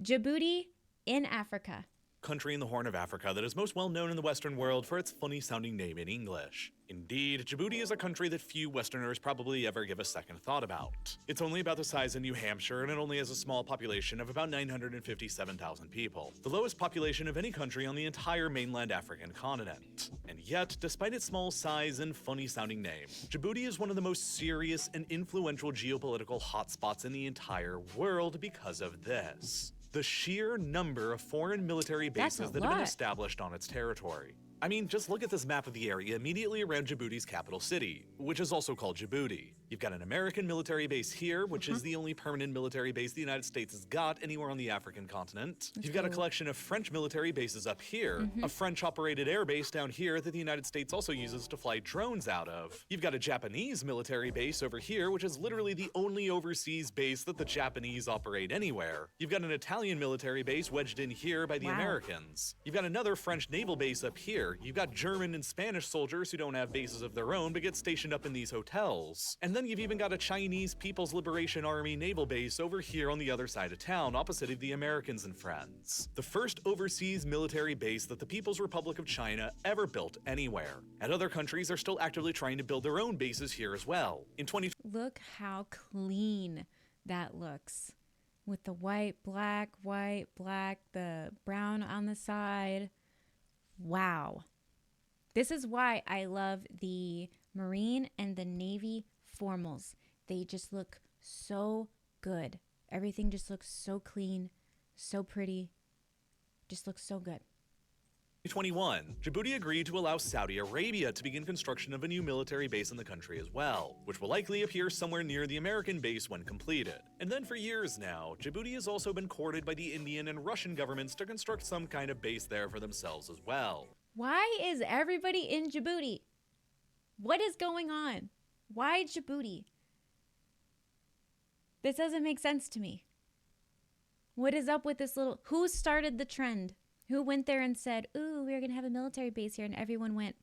Djibouti in Africa. Country in the Horn of Africa that is most well known in the Western world for its funny sounding name in English. Indeed, Djibouti is a country that few Westerners probably ever give a second thought about. It's only about the size of New Hampshire, and it only has a small population of about 957,000 people, the lowest population of any country on the entire mainland African continent. And yet, despite its small size and funny sounding name, Djibouti is one of the most serious and influential geopolitical hotspots in the entire world because of this: the sheer number of foreign military bases that have been established on its territory. I mean, just look at this map of the area immediately around Djibouti's capital city, which is also called Djibouti. You've got an American military base here, which is the only permanent military base the United States has got anywhere on the African continent. You've got a collection of French military bases up here, a French-operated air base down here that the United States also uses to fly drones out of. You've got a Japanese military base over here, which is literally the only overseas base that the Japanese operate anywhere. You've got an Italian military base wedged in here by the Americans. You've got another French naval base up here. You've got German and Spanish soldiers who don't have bases of their own but get stationed up in these hotels. And then you've even got a Chinese People's Liberation Army naval base over here on the other side of town, opposite of the Americans and friends. The first overseas military base that the People's Republic of China ever built anywhere. And other countries are still actively trying to build their own bases here as well. In 20- Look how clean that looks. With the white, black, the brown on the side. Wow. This is why I love the Marine and the Navy formals. They just look so good. Everything just looks so clean, so pretty. Just looks so good. 2021, Djibouti agreed to allow Saudi Arabia to begin construction of a new military base in the country as well, which will likely appear somewhere near the American base when completed. And then for years now, Djibouti has also been courted by the Indian and Russian governments to construct some kind of base there for themselves as well. Why is everybody in Djibouti? What is going on? Why Djibouti? This doesn't make sense to me. What is up with this little... Who started the trend? Who went there and said, ooh, we're going to have a military base here, and everyone went,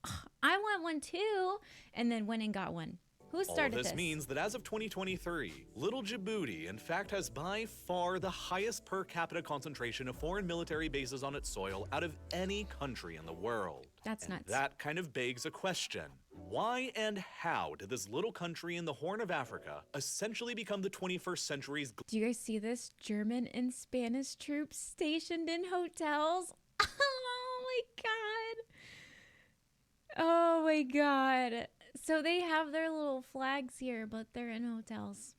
oh, I want one too, and then went and got one. Who started this? All of this means that as of 2023, little Djibouti, in fact, has by far the highest per capita concentration of foreign military bases on its soil out of any country in the world. That's nuts. That kind of begs a question. Why and how did this little country in the Horn of Africa essentially become the 21st century's... Do you guys see this? German and Spanish troops stationed in hotels? Oh my God. Oh my God. So they have their little flags here, but they're in hotels.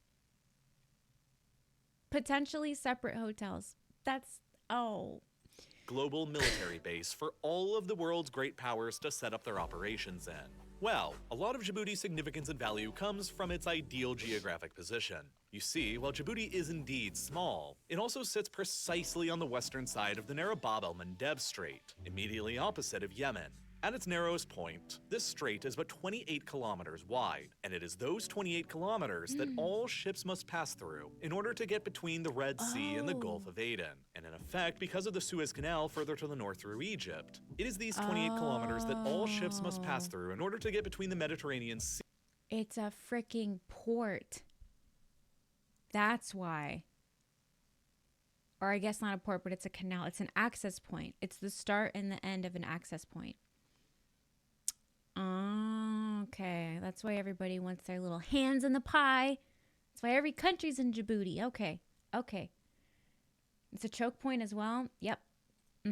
Potentially separate hotels. That's, oh. global military base for all of the world's great powers to set up their operations in. Well, a lot of Djibouti's significance and value comes from its ideal geographic position. You see, while Djibouti is indeed small, it also sits precisely on the western side of the narrow Bab el-Mandeb Strait, immediately opposite of Yemen. At its narrowest point, this strait is but 28 kilometers wide, and it is those 28 kilometers that all ships must pass through in order to get between the Red Sea and the Gulf of Aden. And in effect, because of the Suez Canal further to the north through Egypt, it is these 28 kilometers that all ships must pass through in order to get between the Mediterranean Sea. It's a freaking port. That's why. Or I guess not a port, but it's a canal. It's an access point. It's the start and the end of an access point. Oh, okay. That's why everybody wants their little hands in the pie. That's why every country's in Djibouti. Okay. Okay. It's a choke point as well. Yep.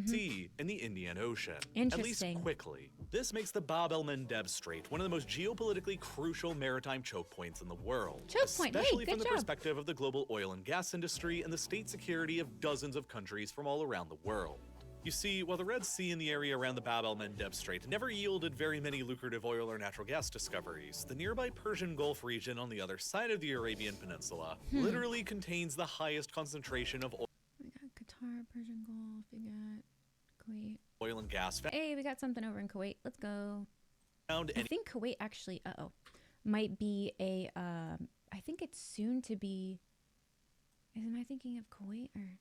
Sea in the Indian Ocean. Interesting. At least quickly. This makes the Bab el-Mandeb Strait one of the most geopolitically crucial maritime choke points in the world. Choke point. Especially Hey, from good the job. perspective of the global oil and gas industry and the state security of dozens of countries from all around the world. You see, while the Red Sea and the area around the Bab el-Mandeb Strait never yielded very many lucrative oil or natural gas discoveries, the nearby Persian Gulf region on the other side of the Arabian Peninsula literally contains the highest concentration of oil. We got Qatar, Persian Gulf, we got Kuwait. Oil and gas Hey, we got something over in Kuwait. Let's go. found I think Kuwait actually, might be a, I think it's soon to be, am I thinking of Kuwait or?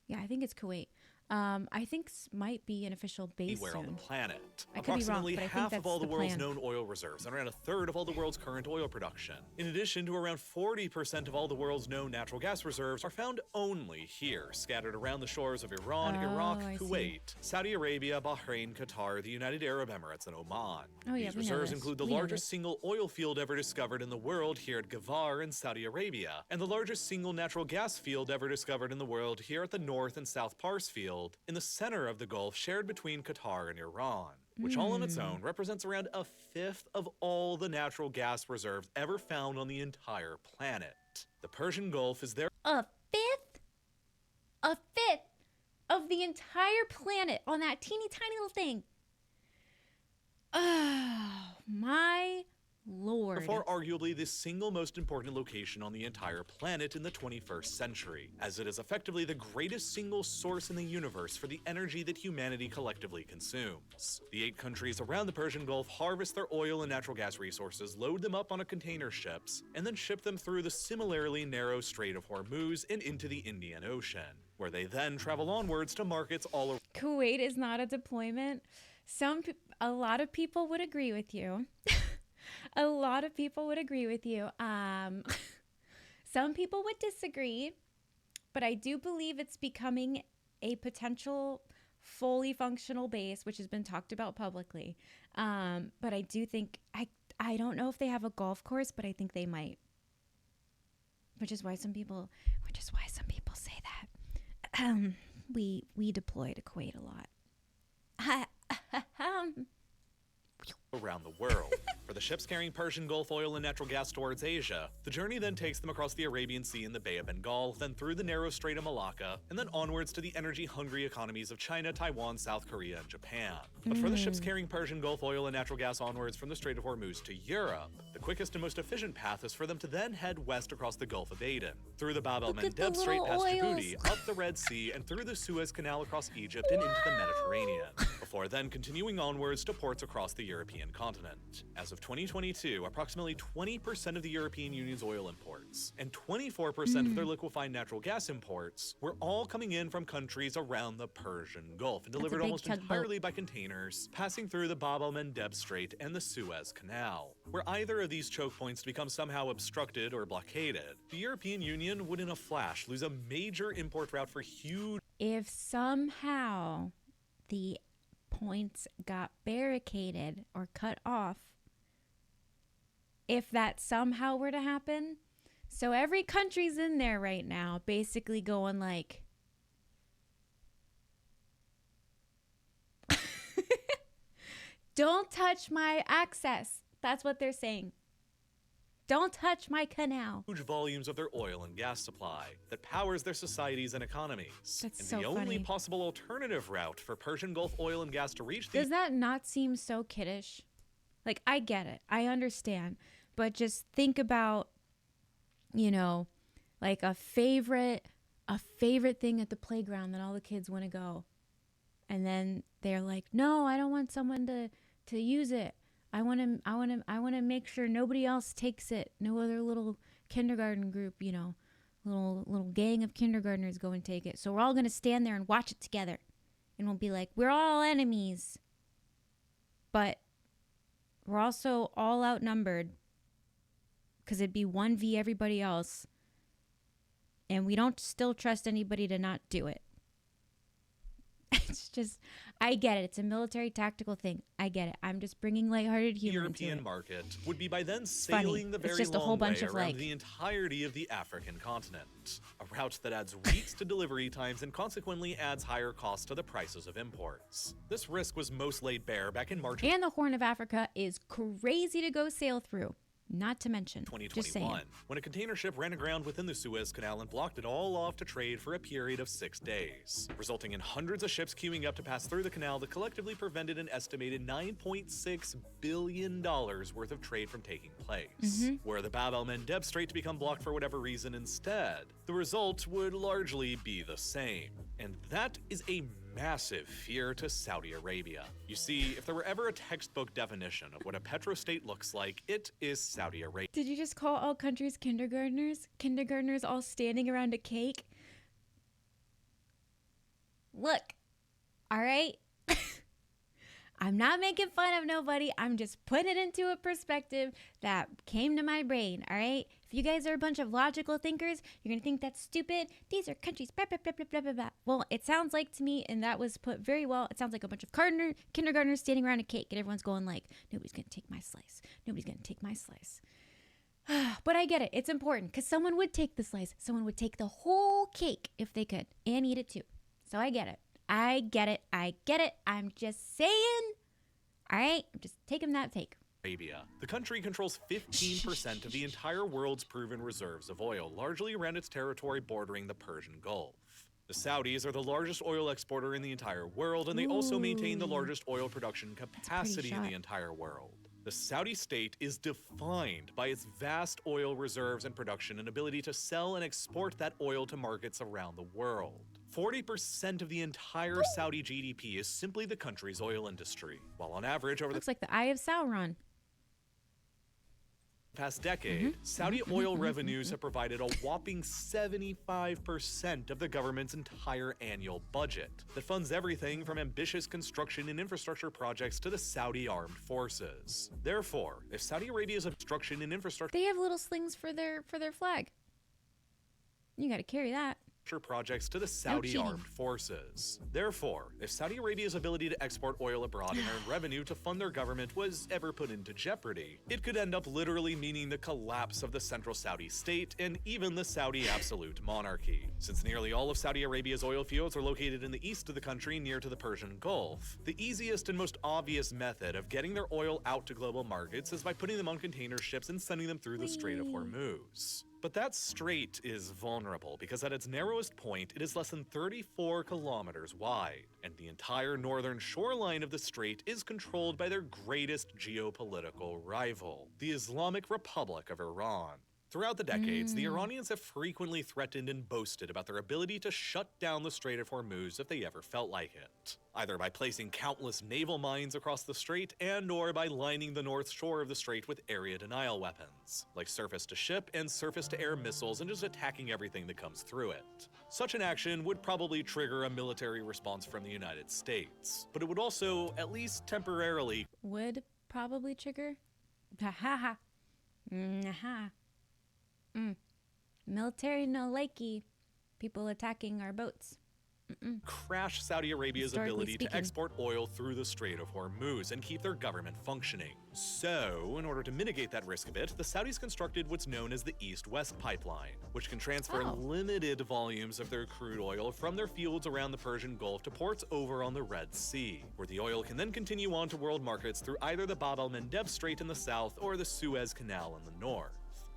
Yeah, I think it's Kuwait. I think might be an official base Anywhere on the soon. planet. I could be wrong, Approximately but I think half that's of all the world's plan. known oil reserves and around a third of all the world's current oil production. In addition to around 40% of all the world's known natural gas reserves are found only here, scattered around the shores of Iran, Iraq, I see. Kuwait, Saudi Arabia, Bahrain, Qatar, the United Arab Emirates, and Oman. Oh, yeah, These we know reserves this. include the We know largest this. single oil field ever discovered in the world here at Ghavar in Saudi Arabia, and the largest single natural gas field ever discovered in the world here at the North and South Pars field in the center of the Gulf shared between Qatar and Iran, which all on its own represents around a fifth of all the natural gas reserves ever found on the entire planet. The Persian Gulf is there. A fifth? A fifth of the entire planet on that teeny tiny little thing. Oh, my Lord. Therefore, arguably the single most important location on the entire planet in the 21st century, as it is effectively the greatest single source in the universe for the energy that humanity collectively consumes. The 8 countries around the Persian Gulf harvest their oil and natural gas resources, load them up onto container ships, and then ship them through the similarly narrow Strait of Hormuz and into the Indian Ocean, where they then travel onwards to markets all around. Kuwait is not a deployment. A lot of people would agree with you. A lot of people would agree with you. Some people would disagree, but I do believe it's becoming a potential fully functional base, which has been talked about publicly. But I do think I don't know if they have a golf course, but I think they might. Which is why some people say that. We deploy to Kuwait a lot. Around the world. For the ships carrying Persian Gulf oil and natural gas towards Asia, the journey then takes them across the Arabian Sea and the Bay of Bengal, then through the narrow Strait of Malacca, and then onwards to the energy-hungry economies of China, Taiwan, South Korea, and Japan. But for the ships carrying Persian Gulf oil and natural gas onwards from the Strait of Hormuz to Europe, the quickest and most efficient path is for them to then head west across the Gulf of Aden, through the Bab el-Mandeb Strait past Djibouti, up the Red Sea, and through the Suez Canal across Egypt and into the Mediterranean, before then continuing onwards to ports across the European continent. As of 2022, approximately 20% of the European Union's oil imports and 24% of their liquefied natural gas imports were all coming in from countries around the Persian Gulf and delivered big almost tugboat. entirely by containers, passing through the Bab el-Mandeb Strait and the Suez Canal. Were either of these choke points to become somehow obstructed or blockaded, the European Union would in a flash lose a major import route for huge. If somehow the points got barricaded or cut off, if that somehow were to happen, so every country's in there right now basically going like, don't touch my access. That's what they're saying. Don't touch my canal. Huge volumes of their oil and gas supply that powers their societies and economies. That's and so the only funny. possible alternative route for Persian Gulf oil and gas to reach the Does that not seem so kiddish? Like, I get it. I understand. But just think about, like a favorite thing at the playground that all the kids want to go. And then they're like, "No, I don't want someone to use it. I want to make sure nobody else takes it. No other little kindergarten group, little gang of kindergartners go and take it. So we're all going to stand there and watch it together. And we'll be like, we're all enemies. But we're also all outnumbered because it'd be 1v everybody else. And we don't still trust anybody to not do it." It's just, I get it. It's a military tactical thing. I get it. I'm just bringing lighthearted humor into European it. market would be by then funny. sailing the It's very just a long whole bunch way of, around like- the entirety of the African continent. A route that adds weeks to delivery times and consequently adds higher costs to the prices of imports. This risk was most laid bare back in March of And the Horn of Africa is crazy to go sail through. Not to mention, just saying. 2021, when a container ship ran aground within the Suez Canal and blocked it all off to trade for a period of 6 days, resulting in hundreds of ships queuing up to pass through the canal that collectively prevented an estimated $9.6 billion worth of trade from taking place. Were the Bab el-Mandeb Strait to become blocked for whatever reason instead, the result would largely be the same. And that is a massive fear to Saudi Arabia. You see, if there were ever a textbook definition of what a petrostate looks like, it is Saudi Arabia. Did you just call all countries kindergartners? Kindergartners all standing around a cake? Look, all right? I'm not making fun of nobody. I'm just putting it into a perspective that came to my brain, all right? If you guys are a bunch of logical thinkers, you're going to think that's stupid. These are countries, blah, blah, blah, blah, blah, blah, blah. Well, it sounds like to me, and that was put very well, it sounds like a bunch of kindergartners standing around a cake, and everyone's going like, nobody's going to take my slice. Nobody's going to take my slice. But I get it. It's important because someone would take the slice. Someone would take the whole cake if they could and eat it too. So I get it. I get it. I'm just saying. All right? I'm just taking that take. Arabia. The country controls 15% of the entire world's proven reserves of oil, largely around its territory bordering the Persian Gulf. The Saudis are the largest oil exporter in the entire world, and they also maintain the largest oil production capacity in the entire world. The Saudi state is defined by its vast oil reserves and production and ability to sell and export that oil to markets around the world. 40% of the entire Saudi GDP is simply the country's oil industry, while on average over the Looks like the Eye of Sauron. past decade, Saudi oil revenues have provided a whopping 75% of the government's entire annual budget that funds everything from ambitious construction and infrastructure projects to the Saudi armed forces. Therefore, if Saudi Arabia's construction and infrastructure They have little slings for their flag. You got to carry that. projects to the Saudi cheating. armed forces. Therefore, if Saudi Arabia's ability to export oil abroad and earn revenue to fund their government was ever put into jeopardy, it could end up literally meaning the collapse of the central Saudi state and even the Saudi absolute monarchy. Since nearly all of Saudi Arabia's oil fields are located in the east of the country near to the Persian Gulf, the easiest and most obvious method of getting their oil out to global markets is by putting them on container ships and sending them through the Strait of Hormuz. But that strait is vulnerable because at its narrowest point, it is less than 34 kilometers wide, and the entire northern shoreline of the strait is controlled by their greatest geopolitical rival, the Islamic Republic of Iran. Throughout the decades, the Iranians have frequently threatened and boasted about their ability to shut down the Strait of Hormuz if they ever felt like it, either by placing countless naval mines across the strait and or by lining the north shore of the strait with area denial weapons, like surface-to-ship and surface-to-air missiles, and just attacking everything that comes through it. Such an action would probably trigger a military response from the United States, but it would also, at least temporarily, Would probably trigger. Ha ha ha. Ha. Military no likey. People attacking our boats. crash Saudi Arabia's Historically ability speaking. to export oil through the Strait of Hormuz and keep their government functioning. So, in order to mitigate that risk a bit, the Saudis constructed what's known as the East-West Pipeline, which can transfer Oh. limited volumes of their crude oil from their fields around the Persian Gulf to ports over on the Red Sea, where the oil can then continue on to world markets through either the Bab el-Mandeb Strait in the south or the Suez Canal in the north.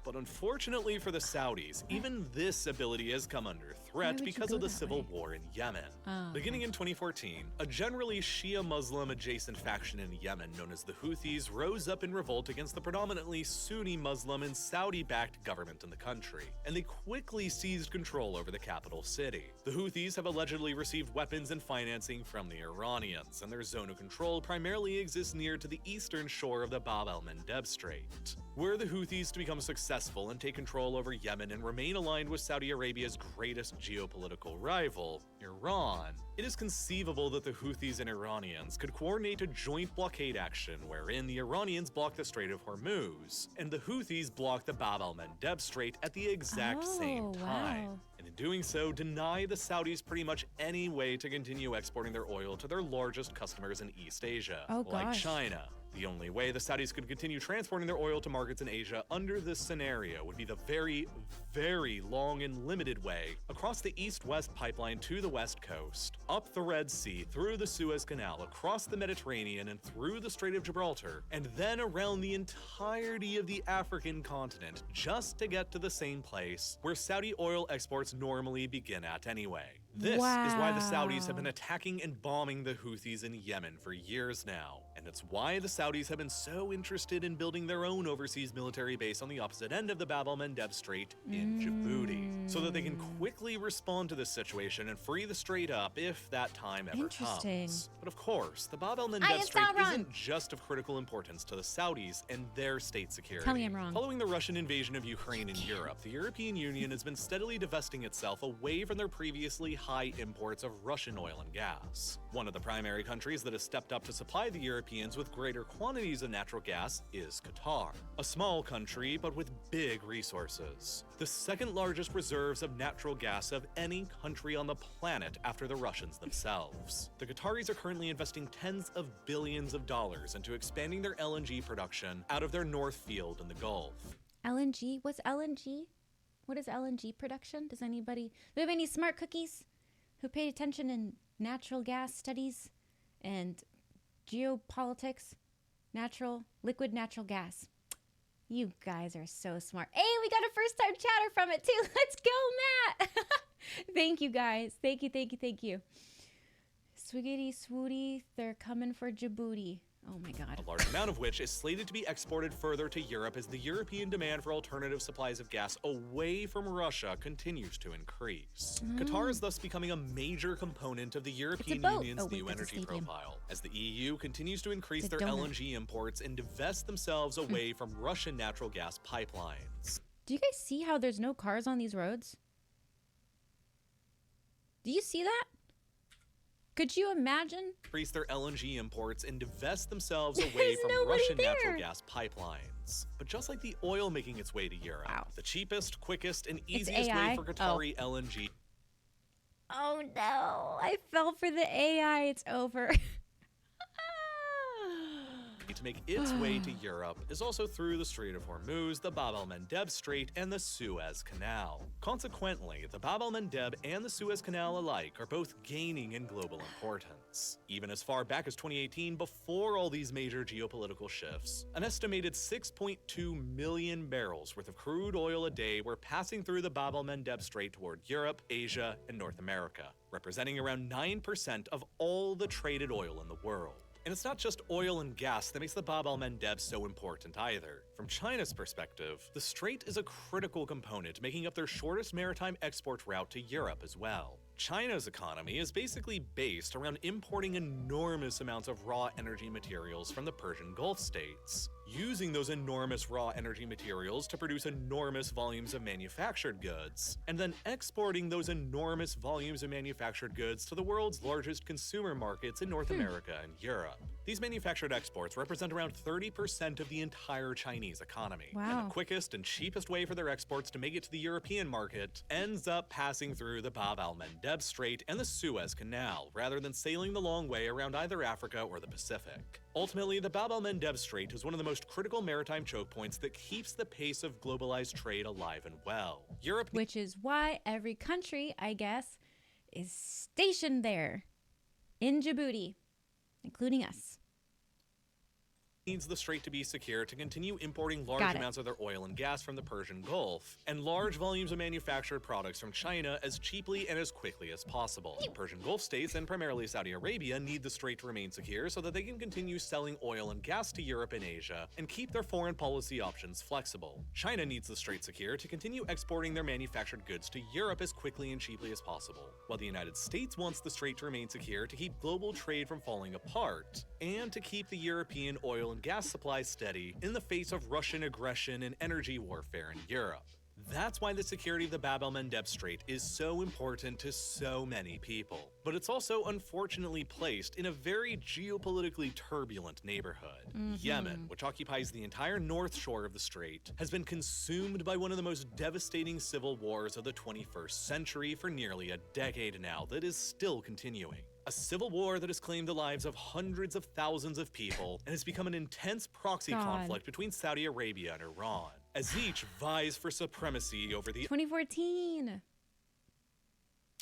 But unfortunately for the Saudis, even this ability has come under threat would you because go of the that civil way? war in Yemen. Oh, Beginning in 2014, a generally Shia Muslim adjacent faction in Yemen known as the Houthis rose up in revolt against the predominantly Sunni Muslim and Saudi-backed government in the country, and they quickly seized control over the capital city. The Houthis have allegedly received weapons and financing from the Iranians, and their zone of control primarily exists near to the eastern shore of the Bab el-Mandeb Strait. Were the Houthis to become successful and take control over Yemen and remain aligned with Saudi Arabia's greatest geopolitical rival, Iran, it is conceivable that the Houthis and Iranians could coordinate a joint blockade action wherein the Iranians block the Strait of Hormuz and the Houthis block the Bab el-Mandeb Strait at the exact same time. Wow. And in doing so, deny the Saudis pretty much any way to continue exporting their oil to their largest customers in East Asia, Oh, like gosh. China. The only way the Saudis could continue transporting their oil to markets in Asia under this scenario would be the very, very long and limited way across the East-West pipeline to the West Coast, up the Red Sea, through the Suez Canal, across the Mediterranean, and through the Strait of Gibraltar, and then around the entirety of the African continent, just to get to the same place where Saudi oil exports normally begin at anyway. This is why the Saudis have been Wow. attacking and bombing the Houthis in Yemen for years now, and it's why the Saudis have been so interested in building their own overseas military base on the opposite end of the Bab el-Mandeb Strait in Djibouti, so that they can quickly respond to this situation and free the strait up if that time ever comes. But of course, the Bab el-Mandeb Strait isn't just of critical importance to the Saudis and their state security. Tell me I'm wrong. Following the Russian invasion of Ukraine and Europe, the European Union has been steadily divesting itself away from their previously high imports of Russian oil and gas. One of the primary countries that has stepped up to supply the Europeans with greater quantities of natural gas is Qatar, a small country but with big resources. The second largest reserves of natural gas of any country on the planet after the Russians themselves. The Qataris are currently investing tens of billions of dollars into expanding their LNG production out of their North Field in the Gulf. LNG? What's LNG? What is LNG production? Do we have any smart cookies who paid attention in natural gas studies and geopolitics? Liquid natural gas. You guys are so smart. Hey, we got a first time chatter from it too. Let's go, Matt. Thank you guys. Thank you. Swiggity swooty, they're coming for Djibouti. Oh my God. A large amount of which is slated to be exported further to Europe as the European demand for alternative supplies of gas away from Russia continues to increase. Qatar is thus becoming a major component of the European Union's new energy profile, as the EU continues to increase their LNG imports and divest themselves away from Russian natural gas pipelines. Do you guys see how there's no cars on these roads? Do you see that? Could you imagine? Increase their LNG imports and divest themselves away from Russian natural gas pipelines. But just like the oil making its way to Europe, the cheapest, quickest, and easiest way for Qatari LNG. Oh no, I fell for the AI. It's over. To make its way to Europe is also through the Strait of Hormuz, the Bab el-Mandeb Strait, and the Suez Canal. Consequently, the Bab el-Mandeb and the Suez Canal alike are both gaining in global importance. Even as far back as 2018, before all these major geopolitical shifts, an estimated 6.2 million barrels worth of crude oil a day were passing through the Bab el-Mandeb Strait toward Europe, Asia, and North America, representing around 9% of all the traded oil in the world. And it's not just oil and gas that makes the Bab el-Mandeb so important either. From China's perspective, the strait is a critical component making up their shortest maritime export route to Europe as well. China's economy is basically based around importing enormous amounts of raw energy materials from the Persian Gulf states, using those enormous raw energy materials to produce enormous volumes of manufactured goods, and then exporting those enormous volumes of manufactured goods to the world's largest consumer markets in North America and Europe. These manufactured exports represent around 30% of the entire Chinese economy. And the quickest and cheapest way for their exports to make it to the European market ends up passing through the Bab el-Mandeb Strait and the Suez Canal, rather than sailing the long way around either Africa or the Pacific. Ultimately, the Bab el-Mandeb Strait is one of the most critical maritime choke points that keeps the pace of globalized trade alive and well. Europe, which is why every country, I guess, is stationed there in Djibouti, including us. Needs the strait to be secure to continue importing large amounts of their oil and gas from the Persian Gulf, and large volumes of manufactured products from China as cheaply and as quickly as possible. Persian Gulf states, and primarily Saudi Arabia, need the strait to remain secure so that they can continue selling oil and gas to Europe and Asia, and keep their foreign policy options flexible. China needs the strait secure to continue exporting their manufactured goods to Europe as quickly and cheaply as possible, while the United States wants the strait to remain secure to keep global trade from falling apart, and to keep the European oil and gas supply steady in the face of Russian aggression and energy warfare in Europe. That's why the security of the Bab el-Mandeb Strait is so important to so many people. But it's also unfortunately placed in a very geopolitically turbulent neighborhood. Yemen, which occupies the entire north shore of the strait, has been consumed by one of the most devastating civil wars of the 21st century for nearly a decade now that is still continuing. A civil war that has claimed the lives of hundreds of thousands of people and has become an intense proxy conflict between Saudi Arabia and Iran, as each vies for supremacy over the 2014.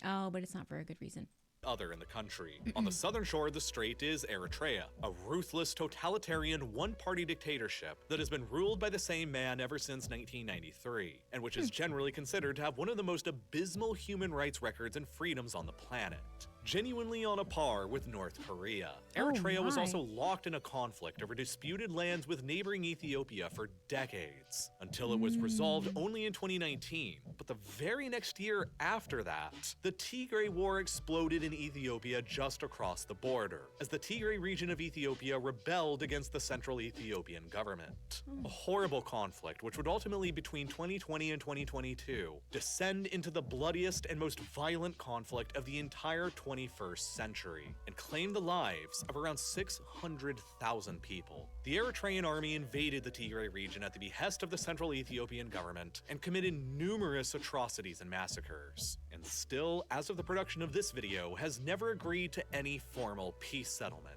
Oh, but it's not for a good reason. other in the country. On the southern shore of the strait is Eritrea, a ruthless, totalitarian, one-party dictatorship that has been ruled by the same man ever since 1993, and which is generally considered to have one of the most abysmal human rights records and freedoms on the planet. Genuinely on a par with North Korea. Eritrea was also locked in a conflict over disputed lands with neighboring Ethiopia for decades, until it was resolved only in 2019. But the very next year after that, the Tigray War exploded in Ethiopia just across the border, as the Tigray region of Ethiopia rebelled against the central Ethiopian government. A horrible conflict which would ultimately, between 2020 and 2022, descend into the bloodiest and most violent conflict of the entire 21st century, and claim the lives of around 600,000 people. The Eritrean army invaded the Tigray region at the behest of the central Ethiopian government and committed numerous atrocities and massacres, and still, as of the production of this video, has never agreed to any formal peace settlement.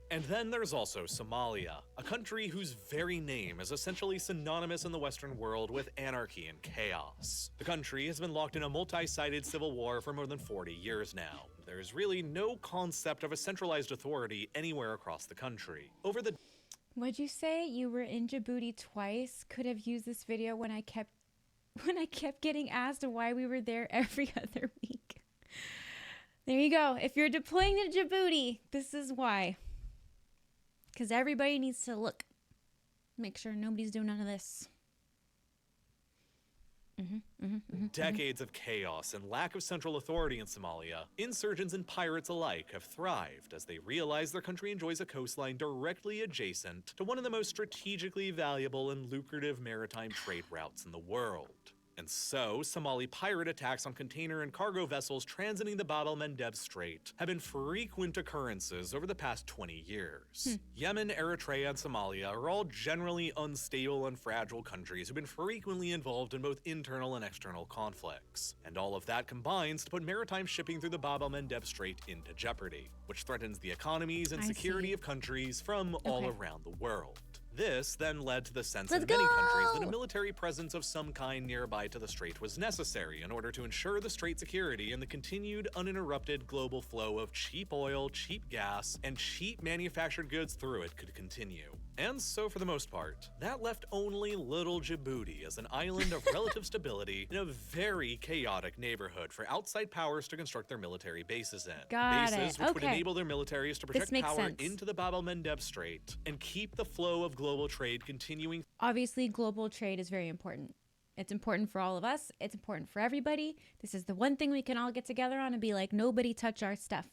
And then there's also Somalia, a country whose very name is essentially synonymous in the Western world with anarchy and chaos. The country has been locked in a multi-sided civil war for more than 40 years now. There's really no concept of a centralized authority anywhere across the country. What'd you say? You were in Djibouti twice? Could have used this video when I kept getting asked why we were there every other week. There you go. If you're deploying to Djibouti, this is why. Because everybody needs to look. Make sure nobody's doing none of this. Decades of chaos and lack of central authority in Somalia, insurgents and pirates alike have thrived as they realize their country enjoys a coastline directly adjacent to one of the most strategically valuable and lucrative maritime trade routes in the world. And so, Somali pirate attacks on container and cargo vessels transiting the Bab el-Mandeb Strait have been frequent occurrences over the past 20 years. Yemen, Eritrea, and Somalia are all generally unstable and fragile countries who've been frequently involved in both internal and external conflicts. And all of that combines to put maritime shipping through the Bab el-Mandeb Strait into jeopardy, which threatens the economies and security of countries from all around the world. This then led to the sense in many countries that a military presence of some kind nearby to the strait was necessary in order to ensure the strait security and the continued uninterrupted global flow of cheap oil, cheap gas, and cheap manufactured goods through it could continue. And so for the most part, that left only little Djibouti as an island of relative stability in a very chaotic neighborhood for outside powers to construct their military bases in. Bases which would enable their militaries to project power into the Bab el-Mandeb Strait and keep the flow of global trade continuing. Obviously, global trade is very important. It's important for all of us. It's important for everybody. This is the one thing we can all get together on and be like, nobody touch our stuff.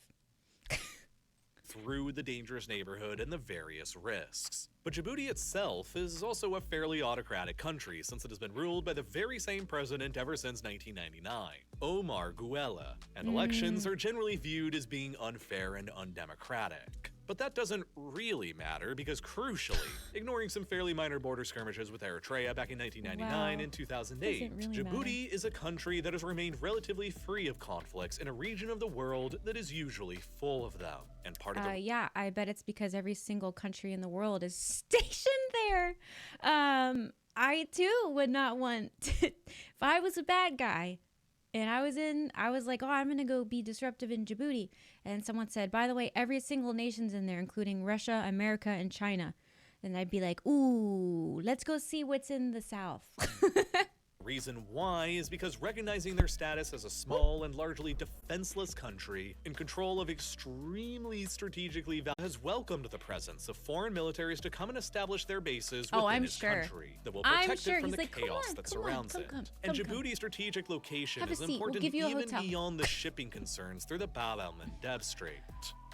Through the dangerous neighborhood and the various risks. But Djibouti itself is also a fairly autocratic country since it has been ruled by the very same president ever since 1999, Omar Guelleh, and elections are generally viewed as being unfair and undemocratic. But that doesn't really matter because, crucially, ignoring some fairly minor border skirmishes with Eritrea back in 1999 and 2008, Djibouti is a country that has remained relatively free of conflicts in a region of the world that is usually full of them. And part of yeah, I bet it's because every single country in the world is stationed there. I too would not want to, if I was a bad guy and I was like, oh, I'm going to go be disruptive in Djibouti. And someone said, by the way, every single nation's in there, including Russia, America, and China. And I'd be like, ooh, let's go see what's in the South. Reason why is because recognizing their status as a small and largely defenseless country in control of extremely strategically has welcomed the presence of foreign militaries to come and establish their bases within its country that will protect it from the chaos that surrounds it. And Djibouti's strategic location is important even beyond the shipping concerns through the Bab el-Mandeb Strait.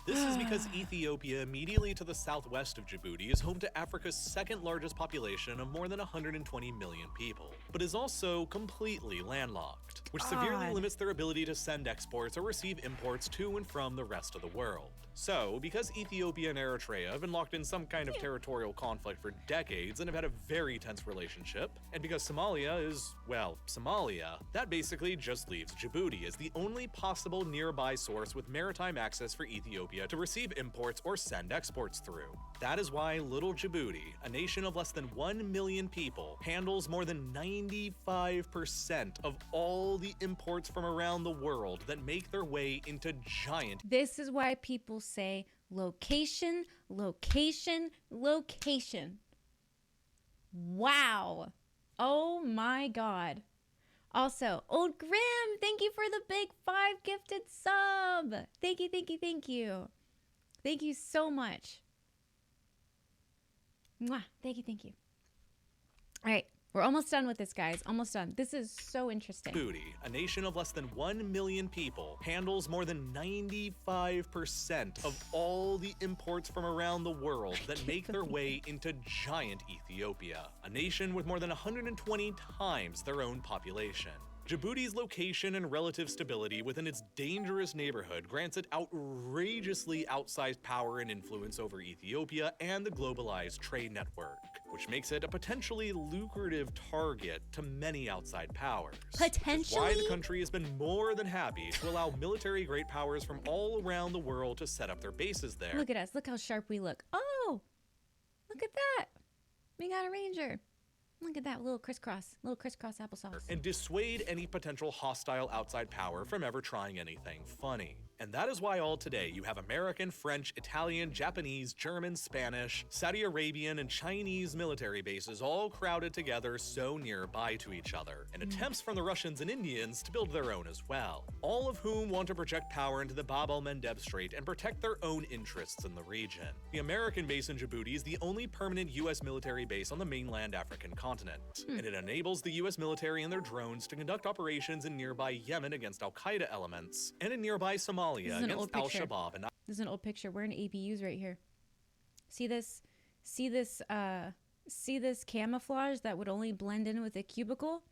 This is because Ethiopia, immediately to the southwest of Djibouti, is home to Africa's second largest population of more than 120 million people, but is also completely landlocked, which severely limits their ability to send exports or receive imports to and from the rest of the world. So, because Ethiopia and Eritrea have been locked in some kind of territorial conflict for decades and have had a very tense relationship, and because Somalia is, well, Somalia, that basically just leaves Djibouti as the only possible nearby source with maritime access for Ethiopia to receive imports or send exports through. That is why little Djibouti, a nation of less than 1 million people, handles more than 95% of all the imports from around the world that make their way into giant. This is why people say location, location, location. Wow. Oh my God. Also, Old Grim, thank you for the big 5 gifted sub. Thank you, thank you, thank you. Thank you so much. Mwah. Thank you, thank you. All right. We're almost done with this, guys. Almost done. This is so interesting. Djibouti, a nation of less than 1 million people, handles more than 95% of all the imports from around the world that make their way into giant Ethiopia, a nation with more than 120 times their own population. Djibouti's location and relative stability within its dangerous neighborhood grants it outrageously outsized power and influence over Ethiopia and the globalized trade network, which makes it a potentially lucrative target to many outside powers. Potentially? Which is why the country has been more than happy to allow military great powers from all around the world to set up their bases there. Look at us. Look how sharp we look. Oh, look at that. We got a ranger. Look at that little crisscross applesauce. And dissuade any potential hostile outside power from ever trying anything funny. And that is why all today you have American, French, Italian, Japanese, German, Spanish, Saudi Arabian, and Chinese military bases all crowded together so nearby to each other, and attempts from the Russians and Indians to build their own as well, all of whom want to project power into the Bab el-Mandeb Strait and protect their own interests in the region. The American base in Djibouti is the only permanent U.S. military base on the mainland African continent, and it enables the U.S. military and their drones to conduct operations in nearby Yemen against al-Qaeda elements, and in nearby Somalia against al-Shabaab. And this is an old picture. We're in ABUs right here. See this? See this camouflage that would only blend in with a cubicle?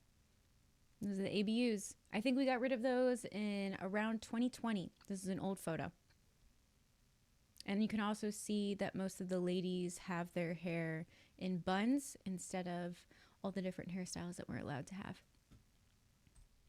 Those are the ABUs. I think we got rid of those in around 2020. This is an old photo. And you can also see that most of the ladies have their hair in buns instead of all the different hairstyles that we're allowed to have.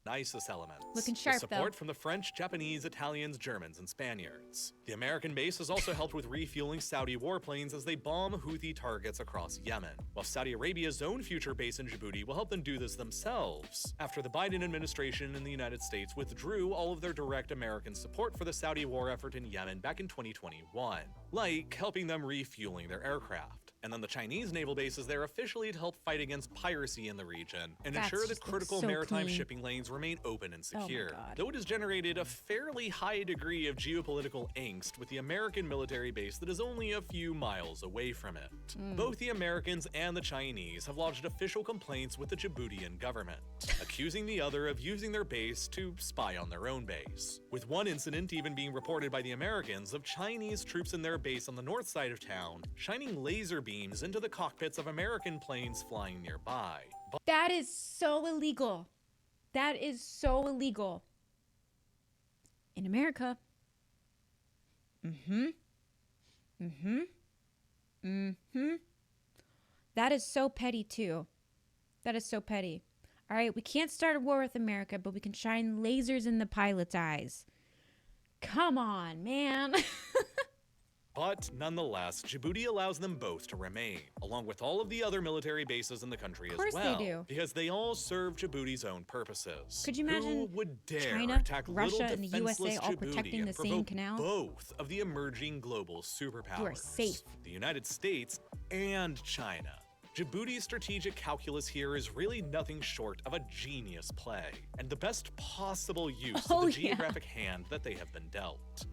ISIS elements. Looking sharp, with support though. from the French, Japanese, Italians, Germans, and Spaniards. The American base has also helped with refueling Saudi warplanes as they bomb Houthi targets across Yemen, while Saudi Arabia's own future base in Djibouti will help them do this themselves, after the Biden administration in the United States withdrew all of their direct American support for the Saudi war effort in Yemen back in 2021, like helping them refueling their aircraft. And then the Chinese naval base is there officially to help fight against piracy in the region and ensure that critical maritime shipping lanes remain open and secure. Though it has generated a fairly high degree of geopolitical angst with the American military base that is only a few miles away from it. Both the Americans and the Chinese have lodged official complaints with the Djiboutian government, accusing the other of using their base to spy on their own base, with one incident even being reported by the Americans of Chinese troops in their base on the north side of town, shining laser beams into the cockpits of American planes flying nearby. That is so illegal. That is so illegal. In America. That is so petty too. That is so petty. All right, we can't start a war with America, but we can shine lasers in the pilot's eyes. Come on, man. But nonetheless, Djibouti allows them both to remain, along with all of the other military bases in the country as well. Of course they do. Because they all serve Djibouti's own purposes. Could you imagine who would dare China, attack Russia, little and the USA all Djibouti protecting the and same canal? Both of the emerging global superpowers. You are safe. The United States and China. Djibouti's strategic calculus here is really nothing short of a genius play, and the best possible use of the geographic hand that they have been dealt.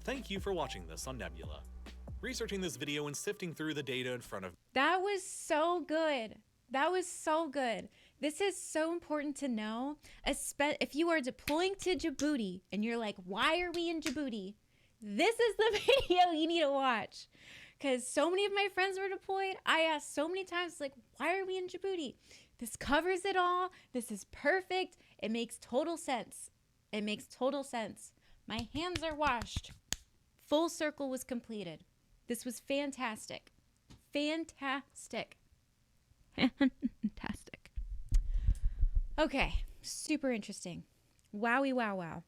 Thank you for watching this on Nebula. Researching this video and sifting through the data in front of... That was so good. That was so good. This is so important to know, if you are deploying to Djibouti and you're like, why are we in Djibouti? This is the video you need to watch. Because so many of my friends were deployed. I asked so many times, like, why are we in Djibouti? This covers it all. This is perfect. It makes total sense. It makes total sense. My hands are washed. Full circle was completed. This was fantastic. Fantastic. Fantastic. Okay, super interesting. Wowie, wow, wow.